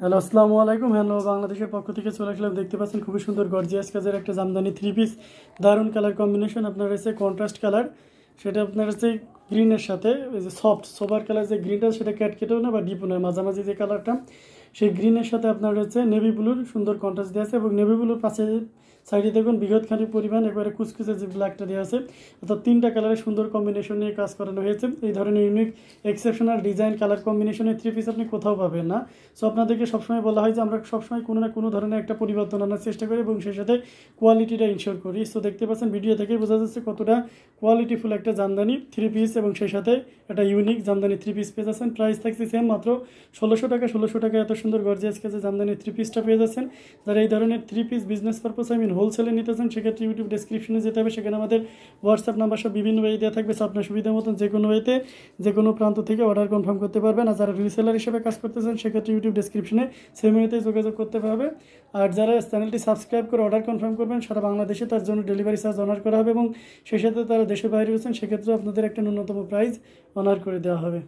Hello আসসালামু আলাইকুম। Hello বাংলাদেশের পক্ষ থেকে চলে আসলাম। দেখতে পাচ্ছেন খুবই সুন্দর গর্জিয়াস কাজের একটা জামদানি থ্রি পিস, দারুণ কালার কম্বিনেশন। আপনার রয়েছে কন্ট্রাস্ট কালার, সেটা আপনার হচ্ছে গ্রিনের সাথে ওই যে সফট সোবার কালার যে গ্রিনটা, সেটা ক্যাটকেটেও না বা ডিপও না, মাঝামাঝি যে কালারটা, সেই গ্রিনের সাথে আপনার রয়েছে নেভি ব্লুর সুন্দর কন্ট্রাস্ট দেওয়া আছে। এবং নেভি ব্লুর পাশে সাইডে দেখুন বৃহৎখানি পরিমাণ একবারে কুচকুচে যে ব্ল্যাকটা দেওয়া আছে, অর্থাৎ তিনটা কালারের সুন্দর কম্বিনেশন নিয়ে কাজ করানো হয়েছে। এই ধরনের ইউনিক এক্সেপশনাল ডিজাইন কালার কম্বিনেশনের থ্রি পিস আপনি কোথাও পাবেন না। সো আপনাদেরকে সবসময় বলা হয় যে আমরা সবসময় কোনো না কোনো ধরনের একটা পরিবর্তন আনার চেষ্টা করি এবং সেই সাথে কোয়ালিটিটা ইনশিওর করি। সো দেখতে পাচ্ছেন ভিডিও থেকেই বোঝা যাচ্ছে কতটা কোয়ালিটিফুল একটা জামদানি থ্রি পিস, এবং সেই সাথে একটা ইউনিক জামদানি থ্রি পিস পেয়ে যাচ্ছেন। প্রাইস থাকছে সেম মাত্র 1600 টাকা। 1600 টাকা এত সুন্দর গর্জিয়াস কাজে জামদানি থ্রি পিসটা পেয়ে যাচ্ছেন। যারা এই ধরনের থ্রি পিস বিজনেস পারপাস হোলসেলে নিতে চান, সেক্ষেত্রে ইউটিউব ডেসক্রিপশনে যেতে হবে, সেখানে আমাদের হোয়াটসঅ্যাপ নাম্বার সব বিভিন্ন ওয়ে দেওয়া থাকবে। আপনার সুবিধা মতন যে কোনো ওয়েতে যে কোনো প্রান্ত থেকে অর্ডার কনফার্ম করতে পারবেন। আর যারা রিসেলার হিসেবে কাজ করতে চান, সেক্ষেত্রে ইউটিউব ডেসক্রিপশনে সেম ওয়েতে যোগাযোগ করতে হবে। আর যারা চ্যানেলটি সাবস্ক্রাইব করে অর্ডার কনফার্ম করবেন সারা বাংলাদেশে, তার জন্য ডেলিভারি চার্জ অনার করা হবে, এবং সেই সাথে তারা দেশের বাইরে রয়েছেন, সেক্ষেত্রে আপনাদের একটা ন্যূনতম প্রাইস অনার করে দেওয়া হবে।